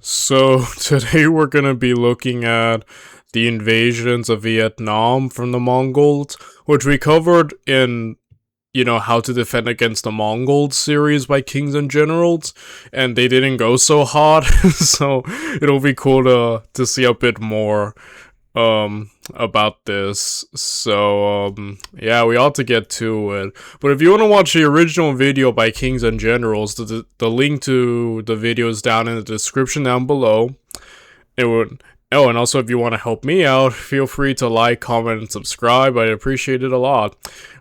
So today we're gonna be looking at the invasions of Vietnam from the Mongols, which we covered in, How to Defend Against the Mongols series by Kings and Generals, and they didn't go so hot, so it'll be cool to see a bit more about this. So yeah, we ought to get to it. But if you want to watch the original video by Kings and Generals, the link to the video is down in the description down below. It would and also if you want to help me out, feel free to like, comment, and subscribe. I'd appreciate it a lot.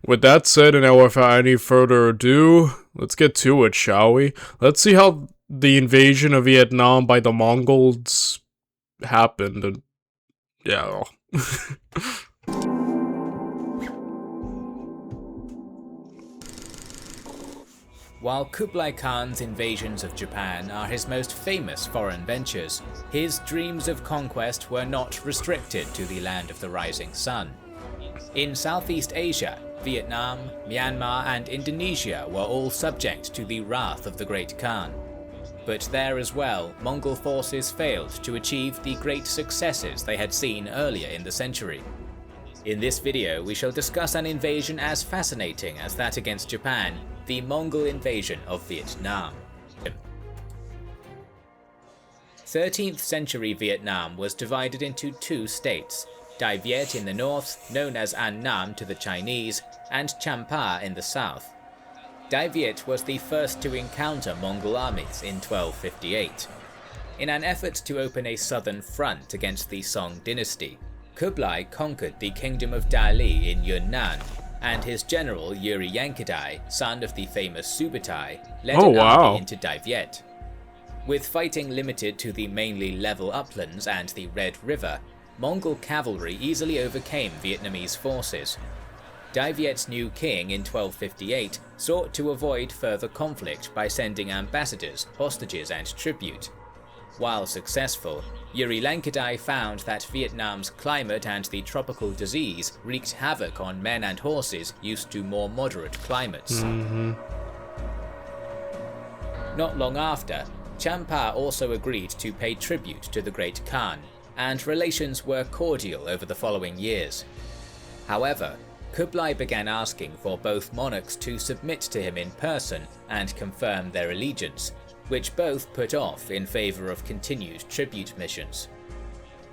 With that said, and now without any further ado, let's get to it, shall we? Let's see how the invasion of Vietnam by the Mongols happened. And yeah. While Kublai Khan's invasions of Japan are his most famous foreign ventures, his dreams of conquest were not restricted to the land of the rising sun. In Southeast Asia, Vietnam, Myanmar and Indonesia were all subject to the wrath of the Great Khan. But there as well, Mongol forces failed to achieve the great successes they had seen earlier in the century. In this video, we shall discuss an invasion as fascinating as that against Japan, the Mongol invasion of Vietnam. 13th century Vietnam was divided into two states, Dai Viet in the north, known as An Nam to the Chinese, and Champa in the south. Dai Viet was the first to encounter Mongol armies in 1258. In an effort to open a southern front against the Song dynasty, Kublai conquered the kingdom of Dali in Yunnan, and his general Yuri Yankedai, son of the famous Subutai, led an army into Dai Viet. With fighting limited to the mainly level uplands and the Red River, Mongol cavalry easily overcame Vietnamese forces. Dai Viet's new king in 1258 sought to avoid further conflict by sending ambassadors, hostages and tribute. While successful, Yuri Yankedai found that Vietnam's climate and the tropical disease wreaked havoc on men and horses used to more moderate climates. Not long after, Champa also agreed to pay tribute to the Great Khan, and relations were cordial over the following years. However, Kublai began asking for both monarchs to submit to him in person and confirm their allegiance, which both put off in favour of continued tribute missions.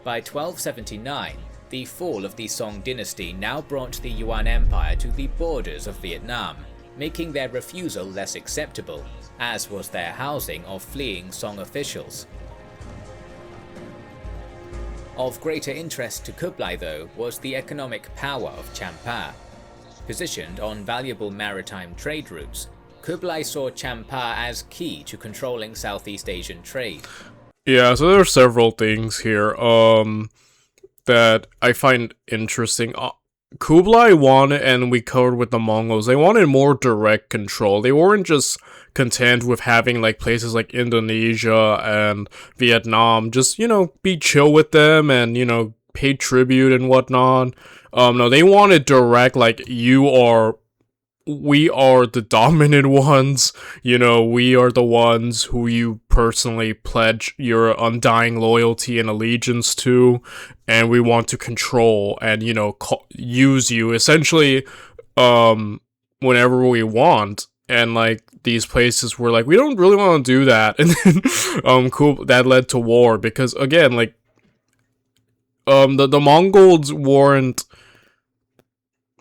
By 1279, the fall of the Song dynasty now brought the Yuan Empire to the borders of Vietnam, making their refusal less acceptable, as was their housing of fleeing Song officials. Of greater interest to Kublai, though, was the economic power of Champa. Positioned on valuable maritime trade routes, Kublai saw Champa as key to controlling Southeast Asian trade. Yeah, so there are several things here that I find interesting. Kublai wanted, and we covered with the Mongols, they wanted more direct control. They weren't just content with having like places like Indonesia and Vietnam just, be chill with them and, pay tribute and whatnot. No, they wanted direct, like, we are the dominant ones, we are the ones who you personally pledge your undying loyalty and allegiance to, and we want to control and, use you, essentially, whenever we want. And, like, these places were like, we don't really want to do that, and then, that led to war, because, again, like, the Mongols weren't,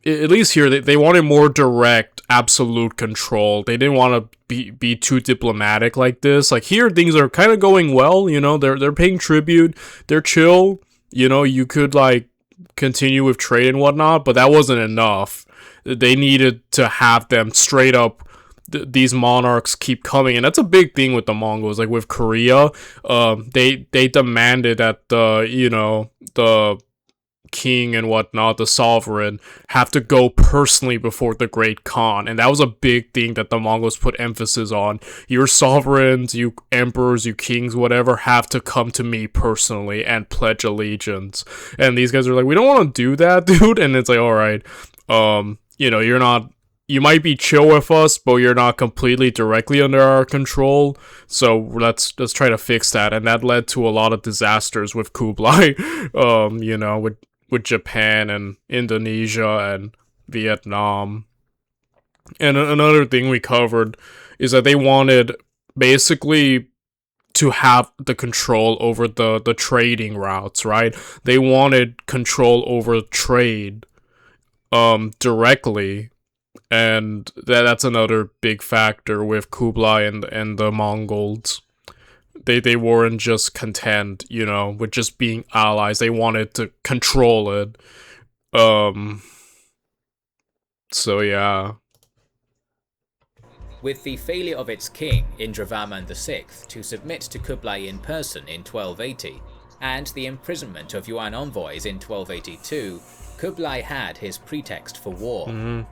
at least here, they wanted more direct, absolute control. They didn't want to be too diplomatic like this. Like, here, things are kind of going well, they're paying tribute, they're chill, you could, like, continue with trade and whatnot, but that wasn't enough. They needed to have them straight up, these monarchs keep coming, and that's a big thing with the Mongols. Like, with Korea, they demanded that the king and whatnot, the sovereign, have to go personally before the Great Khan, and that was a big thing that the Mongols put emphasis on. Your sovereigns, you emperors, you kings, whatever, have to come to me personally and pledge allegiance. And these guys are like, we don't want to do that, dude. And it's like, all right, you're not you might be chill with us, but you're not completely directly under our control. So let's try to fix that. And that led to a lot of disasters with Kublai, with Japan and Indonesia and Vietnam. And another thing we covered is that they wanted basically to have the control over the trading routes, right? They wanted control over trade directly, and that's another big factor with Kublai and the Mongols. They weren't just content, with just being allies. They wanted to control it. So yeah. With the failure of its king, Indravarman VI, to submit to Kublai in person in 1280, and the imprisonment of Yuan envoys in 1282, Kublai had his pretext for war.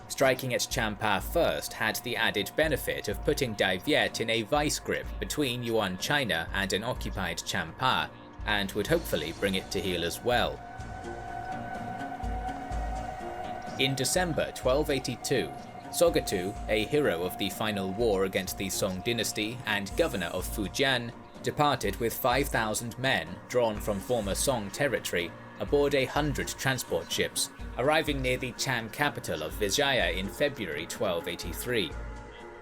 Striking at Champa first had the added benefit of putting Dai Viet in a vice grip between Yuan China and an occupied Champa, and would hopefully bring it to heel as well. In December 1282, Sogatu, a hero of the final war against the Song dynasty and governor of Fujian, departed with 5,000 men drawn from former Song territory aboard 100 transport ships, arriving near the Chan capital of Vijaya in February 1283.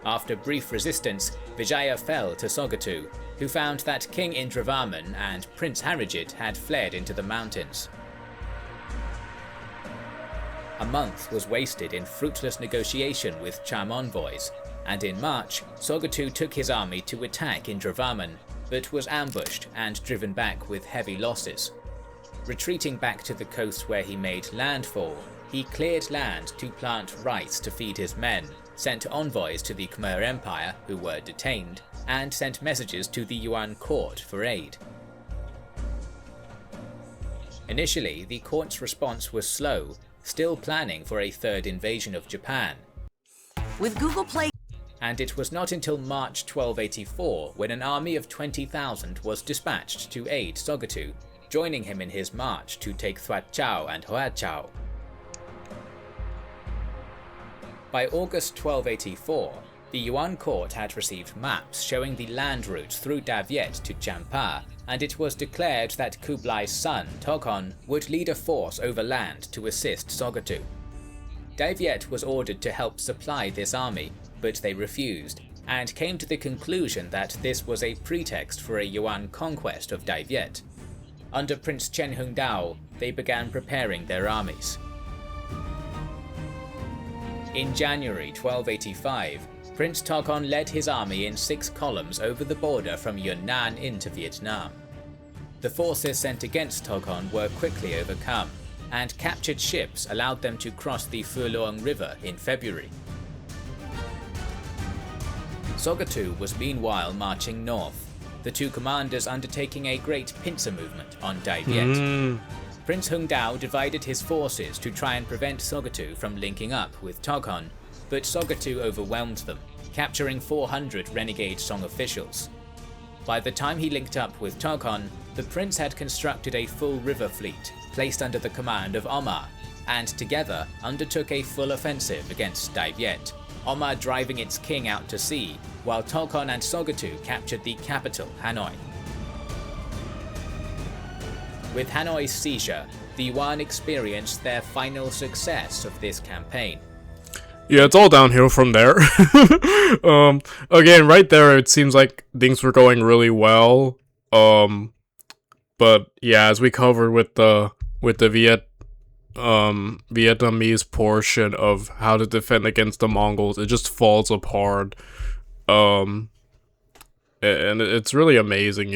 After brief resistance, Vijaya fell to Sogatu, who found that King Indravarman and Prince Harijit had fled into the mountains. A month was wasted in fruitless negotiation with Cham envoys, and in March, Sogatu took his army to attack Indravarman, but was ambushed and driven back with heavy losses. Retreating back to the coast where he made landfall, he cleared land to plant rice to feed his men, sent envoys to the Khmer Empire, who were detained, and sent messages to the Yuan court for aid. Initially, the court's response was slow, still planning for a third invasion of Japan. With Google Play. And it was not until March 1284 when an army of 20,000 was dispatched to aid Sogatu, joining him in his march to take Thuat-Chau and Hoa-Chau. By August 1284, the Yuan court had received maps showing the land routes through Dai Viet to Champa, and it was declared that Kublai's son, Tokhon, would lead a force overland to assist Sogatu. Dai Viet was ordered to help supply this army, but they refused, and came to the conclusion that this was a pretext for a Yuan conquest of Dai Viet. Under Prince Chen Hungdao, they began preparing their armies. In January 1285, Prince Tokhon led his army in 6 columns over the border from Yunnan into Vietnam. The forces sent against Tokhon were quickly overcome, and captured ships allowed them to cross the Phu Luong River in February. Sogatu was meanwhile marching north, the two commanders undertaking a great pincer movement on Dai Viet. Prince Hungdao divided his forces to try and prevent Sogatu from linking up with Tokhon, but Sogatu overwhelmed them, capturing 400 renegade Song officials. By the time he linked up with Tokhon, the prince had constructed a full river fleet, placed under the command of Omar, and together undertook a full offensive against Dai Viet, Omar driving its king out to sea, while Tokhon and Sogatu captured the capital, Hanoi. With Hanoi's seizure, the Yuan experienced their final success of this campaign. Yeah, it's all downhill from there. Again, right there, it seems like things were going really well. But yeah, as we covered with the Vietnamese portion of how to defend against the Mongols, it just falls apart. And it's really amazing,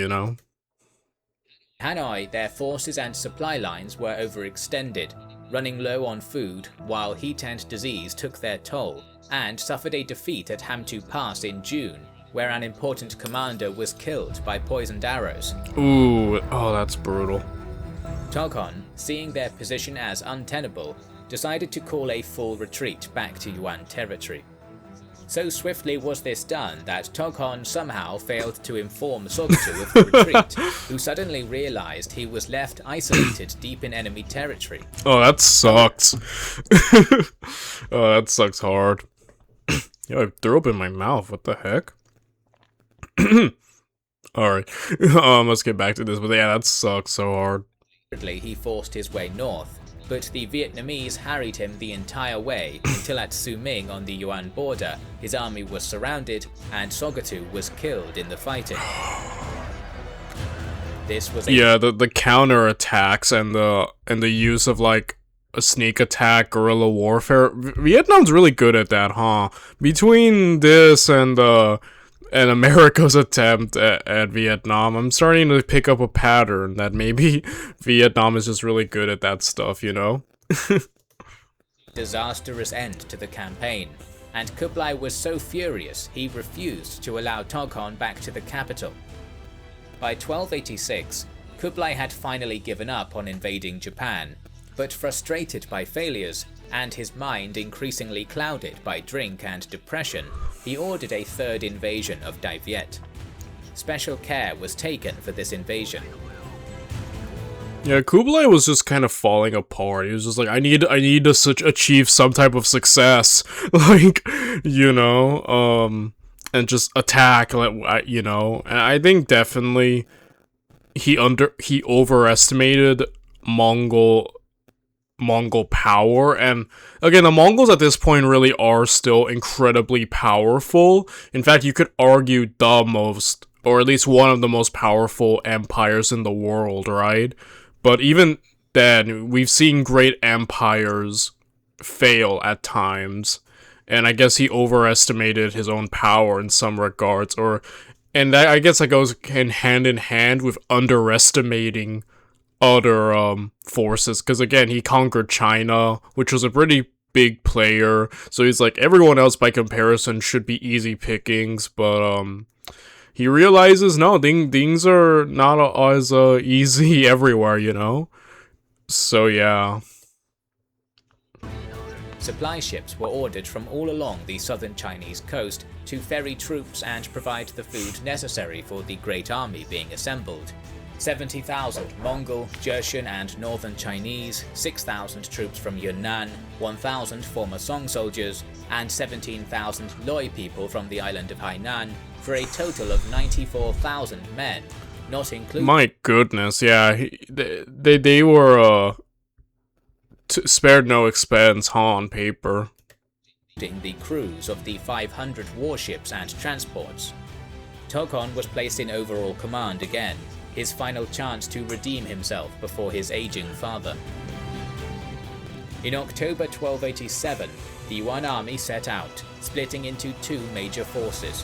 Hanoi, their forces and supply lines were overextended, running low on food, while heat and disease took their toll, and suffered a defeat at Ham Tu Pass in June, where an important commander was killed by poisoned arrows. Ooh, oh, that's brutal. Tokhon, seeing their position as untenable, decided to call a full retreat back to Yuan territory. So swiftly was this done that Toghon somehow failed to inform Sogtu of the retreat, who suddenly realized he was left isolated deep in enemy territory. Oh, that sucks. Oh, that sucks hard. Yo, I threw up in my mouth. What the heck? Alright. Let's get back to this. But yeah, that sucks so hard. He forced his way north, but the Vietnamese harried him the entire way until at Su Ming on the Yuan border, his army was surrounded and Sogatu was killed in the fighting. This was the counter attacks and the use of like a sneak attack, guerrilla warfare. Vietnam's really good at that, huh? Between this and America's attempt at Vietnam, I'm starting to pick up a pattern that maybe Vietnam is just really good at that stuff, you know? Disastrous end to the campaign, and Kublai was so furious he refused to allow Toghon back to the capital. By 1286, Kublai had finally given up on invading Japan, but frustrated by failures, and his mind increasingly clouded by drink and depression, he ordered a third invasion of Dai Viet. Special care was taken for this invasion. Yeah, Kublai was just kind of falling apart. He was just like, I need to achieve some type of success, like, you know, and just attack, like, you know. And I think definitely he overestimated Mongol power, and again, the Mongols at this point really are still incredibly powerful. In fact, you could argue the most, or at least one of the most powerful empires in the world, right? But even then, we've seen great empires fail at times, and I guess he overestimated his own power in some regards, and that, I guess that goes hand in hand with underestimating other forces, because again, he conquered China, which was a pretty big player, so he's like, everyone else by comparison should be easy pickings, but he realizes, no, things are not as easy everywhere, you know? So yeah. Supply ships were ordered from all along the southern Chinese coast to ferry troops and provide the food necessary for the great army being assembled. 70,000 Mongol, Jurchen and northern Chinese, 6,000 troops from Yunnan, 1,000 former Song soldiers, and 17,000 Loi people from the island of Hainan, for a total of 94,000 men, not including... My goodness, yeah, they were, spared no expense, huh, on paper. ...the crews of the 500 warships and transports. Toghon was placed in overall command again, his final chance to redeem himself before his aging father. In October 1287, the Yuan army set out, splitting into two major forces.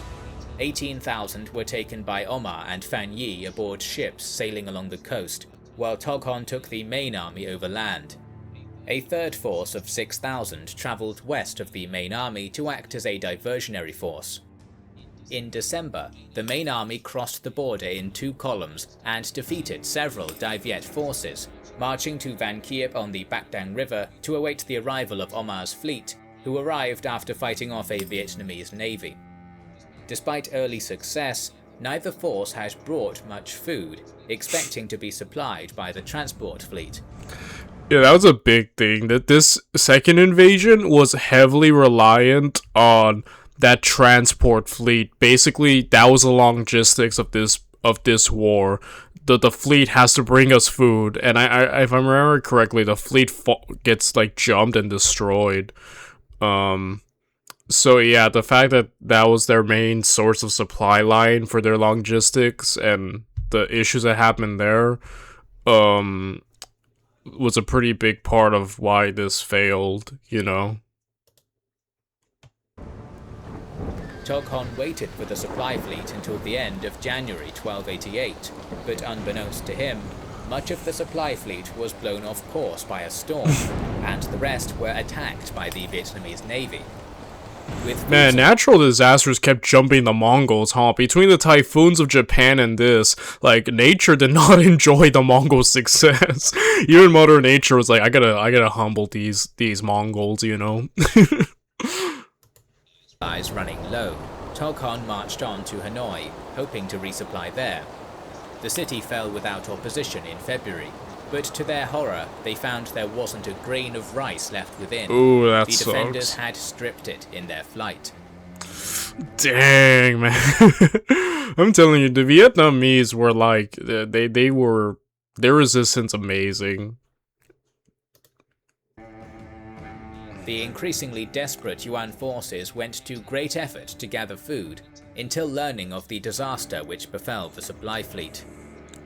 18,000 were taken by Omar and Fan Yi aboard ships sailing along the coast, while Toghon took the main army overland. A third force of 6,000 travelled west of the main army to act as a diversionary force. In December, the main army crossed the border in two columns and defeated several Dai Viet forces, marching to Van Kiep on the Bach Dang River to await the arrival of Omar's fleet, who arrived after fighting off a Vietnamese navy. Despite early success, neither force had brought much food, expecting to be supplied by the transport fleet. Yeah, that was a big thing, that this second invasion was heavily reliant on that transport fleet. Basically, that was the logistics of this war. The fleet has to bring us food, and I if I remember correctly, the fleet gets like jumped and destroyed. So yeah, the fact that that was their main source of supply line for their logistics and the issues that happened there, was a pretty big part of why this failed, you know. Toghon waited for the supply fleet until the end of January 1288, but unbeknownst to him, much of the supply fleet was blown off course by a storm, and the rest were attacked by the Vietnamese navy. Man, natural disasters kept jumping the Mongols, huh? Between the typhoons of Japan and this, like, nature did not enjoy the Mongols' success. Even Mother Nature was like, I gotta humble these Mongols, you know? supplies running low, Toghon marched on to Hanoi, hoping to resupply there. The city fell without opposition in February, but to their horror, they found there wasn't a grain of rice left within. Ooh, that The defenders sucks. had stripped it in their flight. Dang, man. I'm telling you, the Vietnamese were like, their resistance amazing. The increasingly desperate Yuan forces went to great effort to gather food, until learning of the disaster which befell the supply fleet.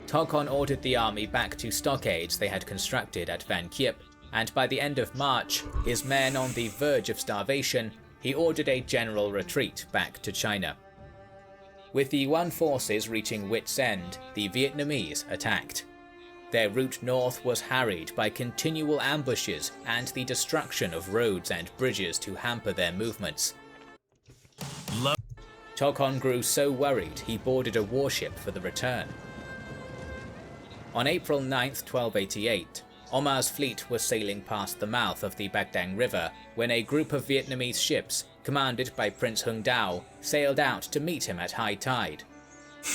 Toghon ordered the army back to stockades they had constructed at Van Kiep, and by the end of March, his men on the verge of starvation, he ordered a general retreat back to China. With the Yuan forces reaching wits' end, the Vietnamese attacked. Their route north was harried by continual ambushes and the destruction of roads and bridges to hamper their movements. Toghon grew so worried he boarded a warship for the return. On April 9, 1288, Omar's fleet was sailing past the mouth of the Bach Dang River when a group of Vietnamese ships, commanded by Prince Hung Dao, sailed out to meet him at high tide.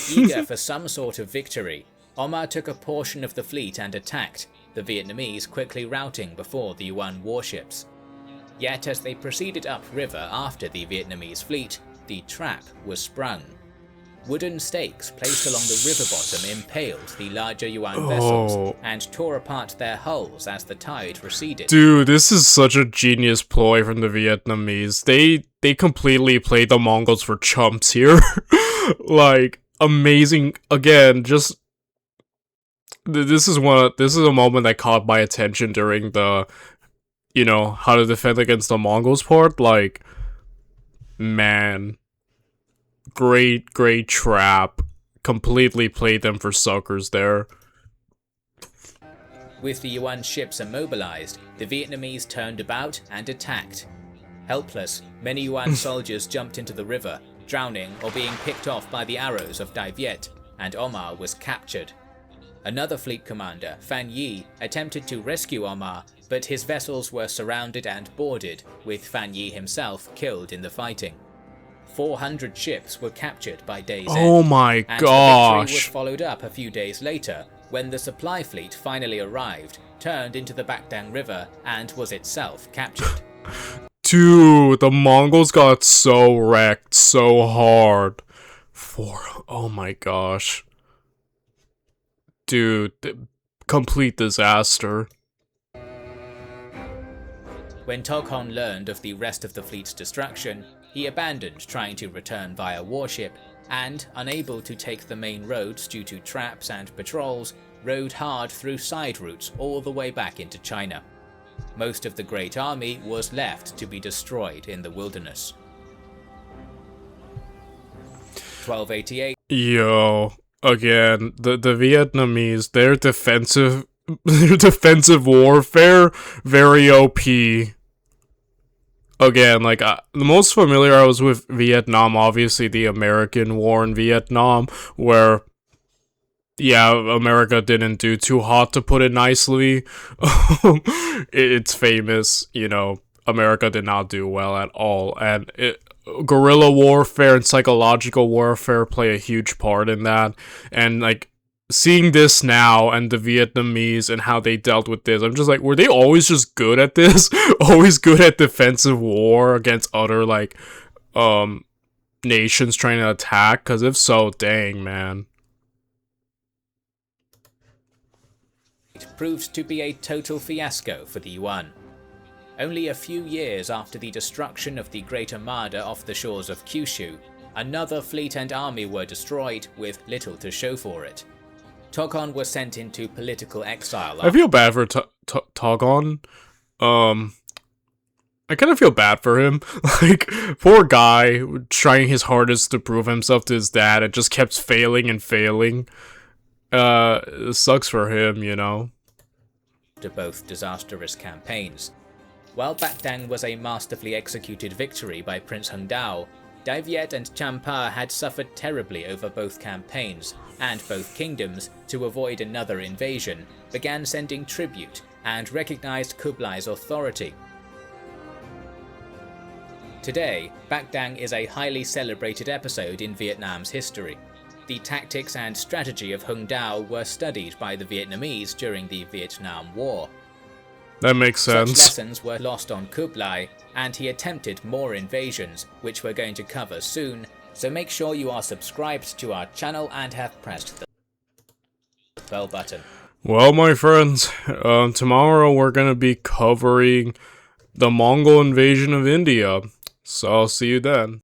Eager for some sort of victory, Omar took a portion of the fleet and attacked, the Vietnamese quickly routing before the Yuan warships. Yet as they proceeded upriver after the Vietnamese fleet, the trap was sprung. Wooden stakes placed along the river bottom impaled the larger Yuan vessels and tore apart their hulls as the tide receded. Dude, this is such a genius ploy from the Vietnamese. They completely played the Mongols for chumps here. Like, amazing. Again, just this is a moment that caught my attention during the, how to defend against the Mongols part. Like, man, great trap. Completely played them for suckers there. With the Yuan ships immobilized, the Vietnamese turned about and attacked. Helpless, many Yuan soldiers jumped into the river, drowning or being picked off by the arrows of Dai Viet, and Omar was captured. Another fleet commander, Fan Yi, attempted to rescue Omar, but his vessels were surrounded and boarded, with Fan Yi himself killed in the fighting. 400 ships were captured by day's end. Oh my and the victory was gosh. followed up a few days later, when the supply fleet finally arrived, turned into the Bach Dang River, and was itself captured. Dude, the Mongols got so wrecked so hard. Oh my gosh. Dude, complete disaster. When Toghon learned of the rest of the fleet's destruction, he abandoned trying to return via warship, and, unable to take the main roads due to traps and patrols, rode hard through side routes all the way back into China. Most of the Great Army was left to be destroyed in the wilderness. 1288. Yo, again, the Vietnamese, their defensive warfare, very OP. Again, like, the most familiar I was with Vietnam, obviously the American war in Vietnam, where, yeah, America didn't do too hot, to put it nicely. It's famous, America did not do well at all, and guerrilla warfare and psychological warfare play a huge part in that, and, like, seeing this now and the Vietnamese and how they dealt with this, I'm just like, were they always just good at this? Always good at defensive war against other, like, nations trying to attack? Because if so, dang, man. It proved to be a total fiasco for the Yuan. Only a few years after the destruction of the Great Armada off the shores of Kyushu, another fleet and army were destroyed with little to show for it. Toghon was sent into political exile. I feel bad for Toghon. I kind of feel bad for him. Like, poor guy, trying his hardest to prove himself to his dad, and just kept failing and failing. It sucks for him, To both disastrous campaigns. While Bach Dang was a masterfully executed victory by Prince Hung Dao, Dai Viet and Champa had suffered terribly over both campaigns, and both kingdoms, to avoid another invasion, began sending tribute and recognized Kublai's authority. Today, Bach Dang is a highly celebrated episode in Vietnam's history. The tactics and strategy of Hung Dao were studied by the Vietnamese during the Vietnam War. That makes Such sense. lessons were lost on Kublai, and he attempted more invasions, which we're going to cover soon, so make sure you are subscribed to our channel and have pressed the bell button. Well, my friends, tomorrow we're gonna be covering the Mongol invasion of India, so I'll see you then.